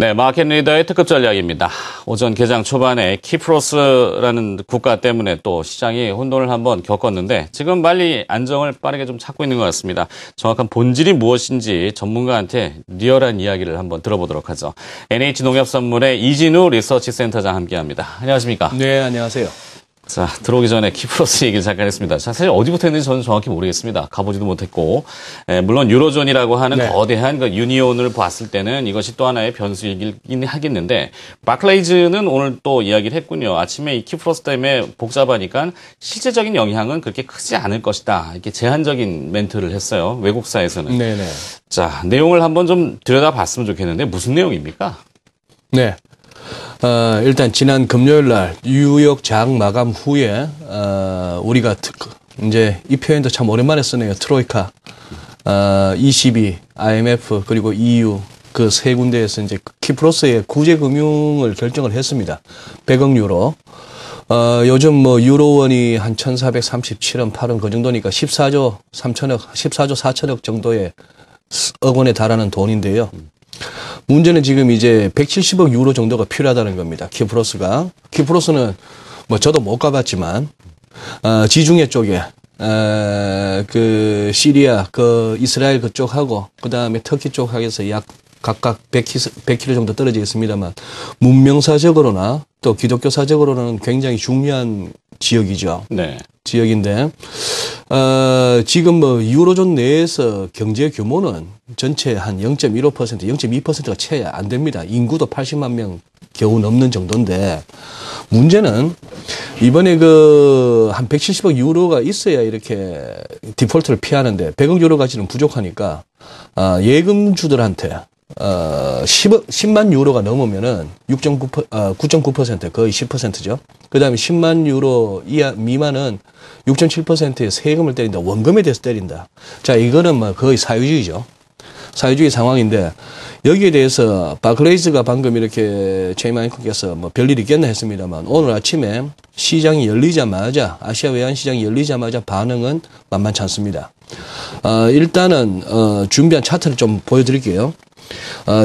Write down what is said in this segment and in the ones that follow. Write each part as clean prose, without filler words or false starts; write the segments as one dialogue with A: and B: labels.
A: 네, 마켓 리더의 특급 전략입니다. 오전 개장 초반에 키프로스라는 국가 때문에 또 시장이 혼돈을 한번 겪었는데 지금 빨리 안정을 빠르게 좀 찾고 있는 것 같습니다. 정확한 본질이 무엇인지 전문가한테 리얼한 이야기를 한번 들어보도록 하죠. NH농협선물의 이진우 리서치센터장 함께합니다. 안녕하십니까?
B: 네, 안녕하세요.
A: 자, 들어오기 전에 키프로스 얘기를 잠깐 했습니다. 자, 사실 어디부터 했는지 저는 정확히 모르겠습니다. 가보지도 못했고. 물론 유로존이라고 하는
B: 네.
A: 거대한 그 유니온을 봤을 때는 이것이 또 하나의 변수이긴 하겠는데, 바클레이즈는 오늘 또 이야기를 했군요. 아침에 이 키프로스 때문에 복잡하니까 실제적인 영향은 그렇게 크지 않을 것이다. 이렇게 제한적인 멘트를 했어요. 외국사에서는.
B: 네네.
A: 자, 내용을 한번 좀 들여다봤으면 좋겠는데, 무슨 내용입니까?
B: 네. 일단 지난 금요일 날 뉴욕 장 마감 후에 우리가 이제 이 표현도 참 오랜만에 쓰네요. 트로이카, ECB, IMF 그리고 EU 그 세 군데에서 이제 키프로스의 구제 금융을 결정을 했습니다. 100억 유로. 요즘 뭐 유로원이 한 1,437원, 8원 그 정도니까 14조 4천억 정도의 억 원에 달하는 돈인데요. 문제는 지금 이제 170억 유로 정도가 필요하다는 겁니다. 키프로스가. 키프로스는 뭐 저도 못 가봤지만, 지중해 쪽에, 그 시리아, 그 이스라엘 그쪽하고, 그 다음에 터키 쪽하고서 약 각각 100km 정도 떨어져 있습니다만, 문명사적으로나 또 기독교사적으로는 굉장히 중요한 지역이죠.
A: 네.
B: 지역인데, 지금 뭐, 유로존 내에서 경제 규모는 전체 한 0.15%, 0.2%가 채 안 됩니다. 인구도 80만 명 겨우 넘는 정도인데, 문제는 이번에 한 170억 유로가 있어야 이렇게 디폴트를 피하는데, 100억 유로 가지는 부족하니까, 예금주들한테 10만 유로가 넘으면은 9.9% 거의 10%죠. 그 다음에 10만 유로 미만은 6.7%의 세금을 때린다. 원금에 대해서 때린다. 자, 이거는 뭐 거의 사회주의죠. 사회주의 상황인데 여기에 대해서 바클레이즈가 방금 이렇게 체이마이크께서 뭐 별일 있겠나 했습니다만 오늘 아침에 시장이 열리자마자 아시아 외환시장이 열리자마자 반응은 만만치 않습니다. 일단은 준비한 차트를 좀 보여드릴게요.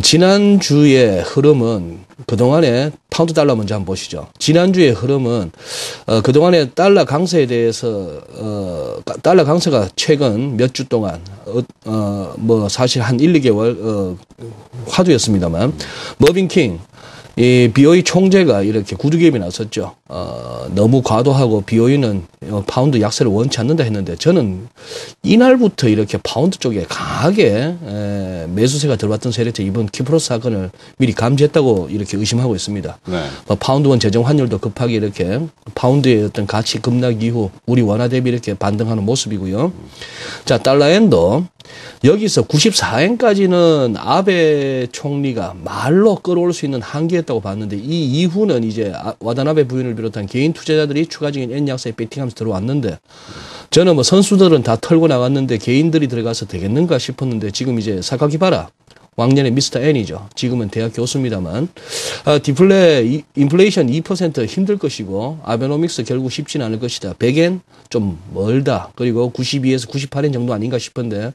B: 지난주의 흐름은 그동안에 파운드 달러 먼저 한번 보시죠. 지난주의 흐름은 그동안에 달러 강세에 대해서 달러 강세가 최근 몇 주 동안 뭐 사실 한 1, 2개월 화두였습니다만 머빈 킹 이 BOE 총재가 이렇게 구두개입이 나섰죠. 너무 과도하고 BOE는 파운드 약세를 원치 않는다 했는데 저는 이날부터 이렇게 파운드 쪽에 강하게 매수세가 들어왔던 세력들 이번 키프로스 사건을 미리 감지했다고 이렇게 의심하고 있습니다.
A: 네.
B: 파운드 원 재정 환율도 급하게 이렇게 파운드의 어떤 가치 급락 이후 우리 원화 대비 이렇게 반등하는 모습이고요. 자, 달러엔도 여기서 94엔까지는 아베 총리가 말로 끌어올 수 있는 한계였다고 봤는데 이 이후는 이제 와다나베 부인을 비롯한 개인 투자자들이 추가적인 엔 약세에 베팅하면서 들어왔는데 저는 뭐 선수들은 다 털고 나갔는데 개인들이 들어가서 되겠는가 싶었는데 지금 이제 사카키바라 왕년의 미스터 N이죠. 지금은 대학 교수입니다만 인플레이션 2% 힘들 것이고 아베노믹스 결국 쉽지는 않을 것이다. 100엔 좀 멀다. 그리고 92에서 98엔 정도 아닌가 싶은데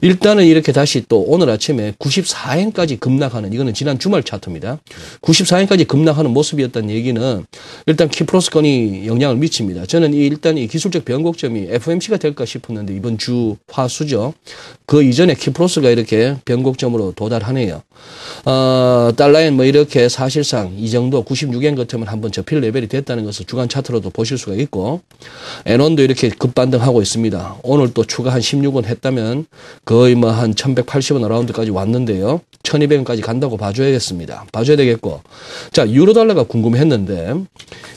B: 일단은 이렇게 다시 또 오늘 아침에 94엔까지 급락하는 이거는 지난 주말 차트입니다. 94엔까지 급락하는 모습이었다는 얘기는 일단 키프로스 건이 영향을 미칩니다. 저는 일단 이 기술적 변곡점이 FOMC가 될까 싶었는데 이번 주 화수죠. 그 이전에 키프로스가 이렇게 변곡점으로 도달하네요. 달러엔 뭐 이렇게 사실상 이 정도 96엔 같으면 한번 접힐 레벨이 됐다는 것을 주간 차트로도 보실 수가 있고 엔원도 이렇게 급반등하고 있습니다. 오늘 또 추가 한 16원 했다면 거의 뭐 한 1180원 어라운드까지 왔는데요. 1200원까지 간다고 봐줘야겠습니다. 봐줘야 되겠고. 자, 유로 달러가 궁금했는데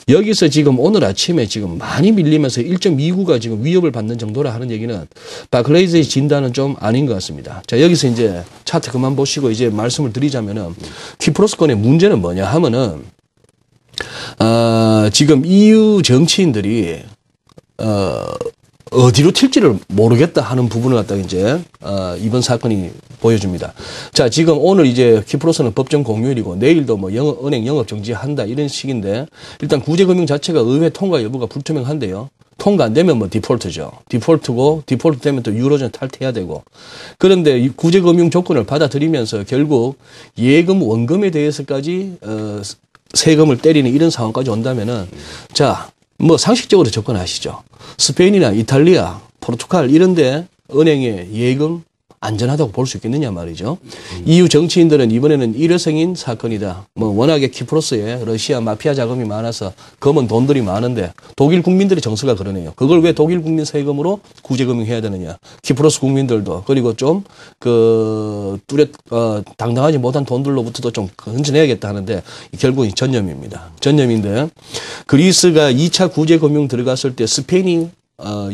B: 여기서 지금 오늘 아침에 지금 많이 밀리면서 1.29가 지금 위협을 받는 정도라 하는 얘기는 바클레이즈의 진단은 좀 아닌 것 같습니다. 자, 여기서 이제 차트 그만 보시고 이제 말씀을 드리자면은 키프로스 건의 문제는 뭐냐 하면은 지금 EU 정치인들이 어디로 튈지를 모르겠다 하는 부분을 갖다가 이제 이번 사건이 보여줍니다. 자, 지금 오늘 이제 키프로스는 법정 공휴일이고 내일도 뭐 은행 영업 정지한다 이런 식인데 일단 구제금융 자체가 의회 통과 여부가 불투명한데요. 통과 안 되면 뭐 디폴트죠. 디폴트고 디폴트 되면 또 유로존 탈퇴해야 되고. 그런데 이 구제금융 조건을 받아들이면서 결국 예금 원금에 대해서까지 세금을 때리는 이런 상황까지 온다면은 자, 뭐 상식적으로 접근하시죠. 스페인이나 이탈리아, 포르투갈 이런데 은행의 예금 안전하다고 볼 수 있겠느냐 말이죠. EU 정치인들은 이번에는 일회성인 사건이다. 뭐 워낙에 키프로스에 러시아 마피아 자금이 많아서 검은 돈들이 많은데 독일 국민들의 정서가 그러네요. 그걸 왜 독일 국민 세금으로 구제금융해야 되느냐. 키프로스 국민들도 그리고 좀 당당하지 못한 돈들로부터도 좀 건져내야겠다 하는데 결국은 전념입니다. 전념인데 그리스가 2차 구제금융 들어갔을 때 스페인이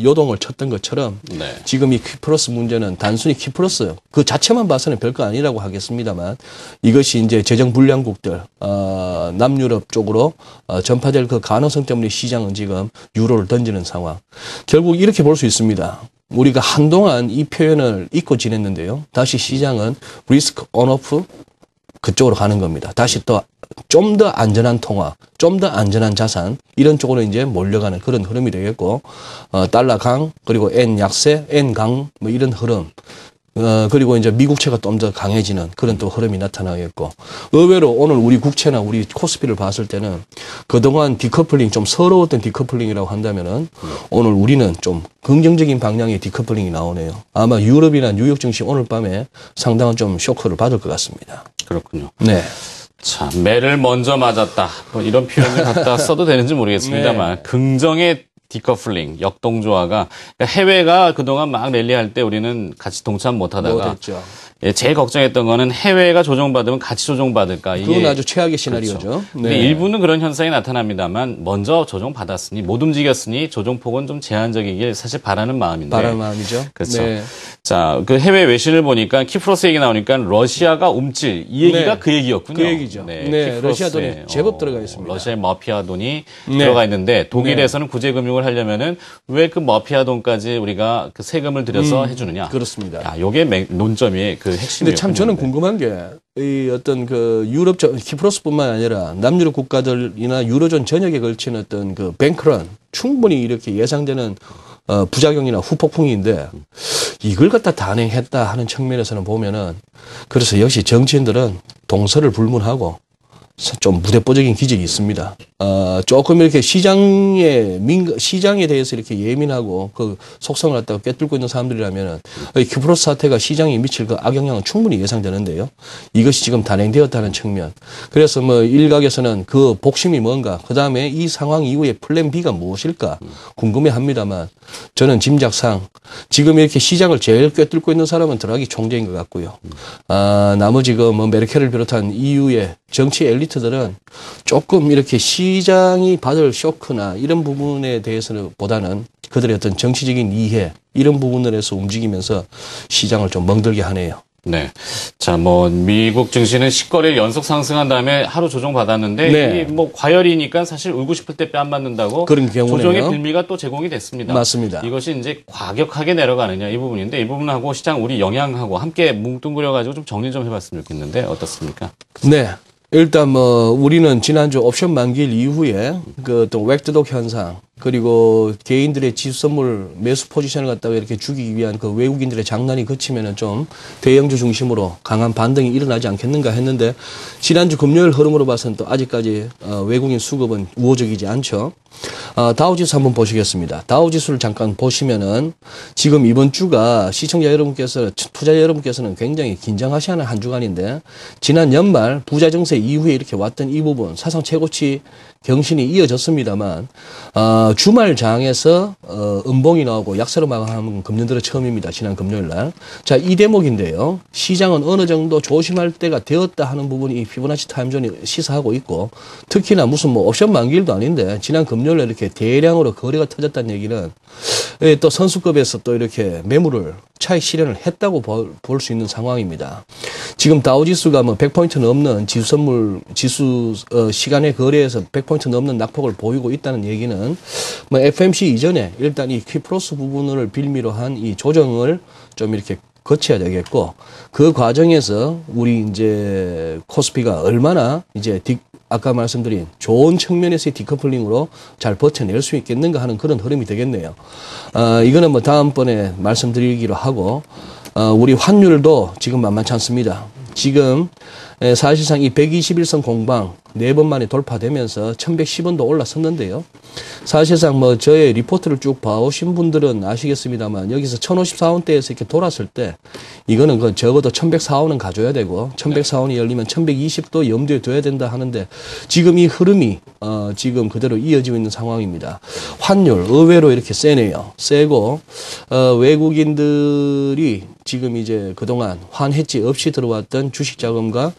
B: 요동을 쳤던 것처럼
A: 네.
B: 지금 이 키프로스 문제는 단순히 키프로스 그 자체만 봐서는 별거 아니라고 하겠습니다만 이것이 이제 재정 불량국들 남유럽 쪽으로 전파될 그 가능성 때문에 시장은 지금 유로를 던지는 상황. 결국 이렇게 볼 수 있습니다. 우리가 한동안 이 표현을 잊고 지냈는데요. 다시 시장은 리스크 온오프 그쪽으로 가는 겁니다. 다시 또 좀 더 안전한 통화, 좀 더 안전한 자산 이런 쪽으로 이제 몰려가는 그런 흐름이 되겠고 달러 강 그리고 엔 약세, 엔 강 뭐 이런 흐름 그리고 이제 미국채가 좀 더 강해지는 그런 또 흐름이 나타나겠고 의외로 오늘 우리 국채나 우리 코스피를 봤을 때는 그동안 디커플링 좀 서러웠던 디커플링이라고 한다면은 오늘 우리는 좀 긍정적인 방향의 디커플링이 나오네요. 아마 유럽이나 뉴욕 증시 오늘 밤에 상당한 좀 쇼크를 받을 것 같습니다.
A: 그렇군요.
B: 네.
A: 참, 매를 먼저 맞았다. 뭐 이런 표현을 갖다 써도 되는지 모르겠습니다만,
B: 네.
A: 긍정의 디커플링, 역동조화가, 그러니까 해외가 그동안 막 랠리할 때 우리는 같이 동참 못 하다가,
B: 못했죠.
A: 예, 제일 걱정했던 거는 해외가 조정받으면 같이 조정받을까. 이게
B: 그건 아주 최악의 시나리오죠.
A: 그렇죠.
B: 네.
A: 근데 일부는 그런 현상이 나타납니다만 먼저 조정받았으니 못 움직였으니 조정폭은 좀 제한적이길 사실 바라는 마음인데.
B: 바라는 마음이죠.
A: 그렇죠.
B: 네.
A: 자, 그 해외 외신을 보니까 키프로스 얘기 나오니까 러시아가 움찔 이 얘기가
B: 네.
A: 그 얘기였군요.
B: 그 얘기죠. 네, 러시아 돈이 제법 들어가 있습니다.
A: 러시아의 마피아 돈이
B: 네.
A: 들어가 있는데 독일에서는 구제금융을 하려면은 왜 그 마피아 돈까지 우리가 그 세금을 들여서 해주느냐.
B: 그렇습니다.
A: 야, 요게 논점이 그 핵심이에요.
B: 근데 참 저는 궁금한 게 이 어떤 그 유럽 키프로스뿐만 아니라 남유럽 국가들이나 유로존 전역에 걸친 어떤 그 뱅크런 충분히 이렇게 예상되는 부작용이나 후폭풍인데 이걸 갖다 단행했다 하는 측면에서는 보면은 그래서 역시 정치인들은 동서를 불문하고 좀 무대뽀적인 기질이 있습니다. 조금 이렇게 시장에 대해서 이렇게 예민하고 그 속성을 갖다가 꿰뚫고 있는 사람들이라면은 키프로스 사태가 시장에 미칠 그 악영향은 충분히 예상되는데요. 이것이 지금 단행되었다는 측면. 그래서 뭐 일각에서는 그 복심이 뭔가, 그 다음에 이 상황 이후에 플랜 B가 무엇일까 궁금해 합니다만 저는 짐작상 지금 이렇게 시장을 제일 꿰뚫고 있는 사람은 드라기 총재인 것 같고요. 나머지 그 뭐 메르켈을 비롯한 EU의 정치 엘리트들은 조금 이렇게 시장이 받을 쇼크나 이런 부분에 대해서는 보다는 그들의 어떤 정치적인 이해 이런 부분들에서 움직이면서 시장을 좀 멍들게 하네요.
A: 네. 자, 뭐, 미국 증시는 10거래일 연속 상승한 다음에 하루 조정받았는데,
B: 네.
A: 이게 뭐, 과열이니까 사실 울고 싶을 때 뼈 안 맞는다고.
B: 그런 경우네요.
A: 조정의 빌미가 또 제공이 됐습니다.
B: 맞습니다.
A: 이것이 이제 과격하게 내려가느냐, 이 부분인데, 이 부분하고 시장 우리 영향하고 함께 뭉뚱그려가지고 좀 정리 좀 해봤으면 좋겠는데, 어떻습니까?
B: 네. 일단 뭐 우리는 지난주 옵션 만기일 이후에 그 또 웩드독 현상 그리고 개인들의 지수 선물 매수 포지션을 갖다가 이렇게 주기 위한 그 외국인들의 장난이 그치면은 좀 대형주 중심으로 강한 반등이 일어나지 않겠는가 했는데 지난주 금요일 흐름으로 봐서는 또 아직까지 외국인 수급은 우호적이지 않죠. 다우지수 한번 보시겠습니다. 다우지수를 잠깐 보시면은 지금 이번 주가 시청자 여러분께서 투자자 여러분께서는 굉장히 긴장하셔야 하는 한 주간인데 지난 연말 부자 증세 이후에 이렇게 왔던 이 부분 사상 최고치 경신이 이어졌습니다만 주말 장에서 음봉이 나오고 약세로 마감한 금년들은 처음입니다. 지난 금요일 날. 자, 이 대목인데요. 시장은 어느 정도 조심할 때가 되었다 하는 부분이 이 피보나치 타임존이 시사하고 있고 특히나 무슨 뭐 옵션 만기일도 아닌데 지난 금요일에 이렇게 대량으로 거래가 터졌다는 얘기는 또 선수급에서 또 이렇게 매물을 차익 실현을 했다고 볼 수 있는 상황입니다. 지금 다우지수가 뭐 100포인트 넘는 지수 시간의 거래에서 100포인트 넘는 낙폭을 보이고 있다는 얘기는 뭐 FMC 이전에 일단 이 키프로스 부분을 빌미로 한 이 조정을 좀 이렇게 거쳐야 되겠고 그 과정에서 우리 이제 코스피가 얼마나 이제 아까 말씀드린 좋은 측면에서의 디커플링으로 잘 버텨낼 수 있겠는가 하는 그런 흐름이 되겠네요. 이거는 뭐 다음번에 말씀드리기로 하고, 우리 환율도 지금 만만치 않습니다. 지금 사실상 이 121선 공방 4번 만에 돌파되면서 1110원도 올라섰는데요. 사실상 뭐 저의 리포트를 쭉 봐오신 분들은 아시겠습니다만 여기서 1054원대에서 이렇게 돌았을 때 이거는 그 적어도 1104원은 가져야 되고 1104원이 열리면 1120도 염두에 둬야 된다 하는데 지금 이 흐름이 지금 그대로 이어지고 있는 상황입니다. 환율 의외로 이렇게 세네요. 세고 외국인들이 지금 이제 그동안 환해지 없이 들어왔던 주식 자금과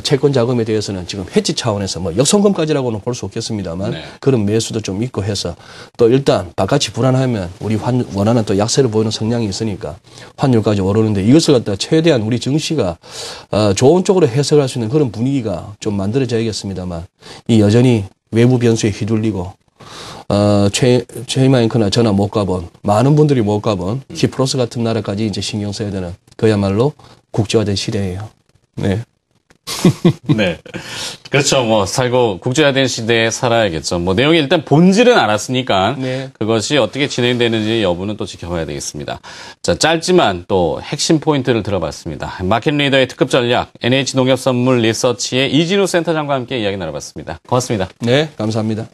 B: 채권 자금에 대해서는 지금 해지 차원에서 뭐 역송금까지라고는 볼 수 없겠습니다만
A: 네.
B: 그런 매수도 좀 있고 해서 또 일단 바깥이 불안하면 우리 원하는 또 약세를 보이는 성향이 있으니까 환율까지 오르는데 이것을 갖다 최대한 우리 증시가 좋은 쪽으로 해석할 수 있는 그런 분위기가 좀 만들어져야겠습니다만 이 여전히 외부 변수에 휘둘리고 최이마잉크나 저나 못 가본 많은 분들이 못 가본 키프로스 같은 나라까지 이제 신경 써야 되는 그야말로 국제화된 시대예요. 네.
A: 네. 그렇죠. 뭐, 국제화된 시대에 살아야겠죠. 뭐, 내용이 일단 본질은 알았으니까.
B: 네.
A: 그것이 어떻게 진행되는지 여부는 또 지켜봐야 되겠습니다. 자, 짧지만 또 핵심 포인트를 들어봤습니다. 마켓 리더의 특급 전략, NH농협선물 리서치의 이진우 센터장과 함께 이야기 나눠봤습니다. 고맙습니다.
B: 네, 감사합니다.